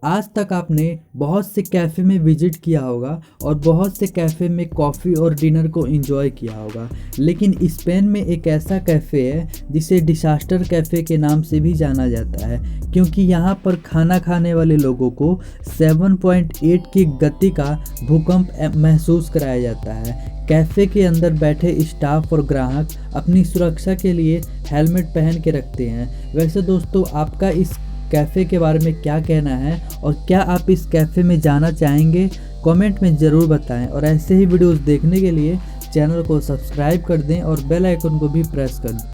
आज तक आपने बहुत से कैफ़े में विजिट किया होगा और बहुत से कैफ़े में कॉफ़ी और डिनर को एंजॉय किया होगा, लेकिन स्पेन में एक ऐसा कैफ़े है जिसे डिसास्टर कैफ़े के नाम से भी जाना जाता है, क्योंकि यहाँ पर खाना खाने वाले लोगों को 7.8 की गति का भूकंप महसूस कराया जाता है। कैफ़े के अंदर बैठे स्टाफ और ग्राहक अपनी सुरक्षा के लिए हेलमेट पहन के रखते हैं। वैसे दोस्तों, आपका इस कैफ़े के बारे में क्या कहना है और क्या आप इस कैफ़े में जाना चाहेंगे? कमेंट में ज़रूर बताएं और ऐसे ही वीडियोस देखने के लिए चैनल को सब्सक्राइब कर दें और बेल आइकन को भी प्रेस कर दें।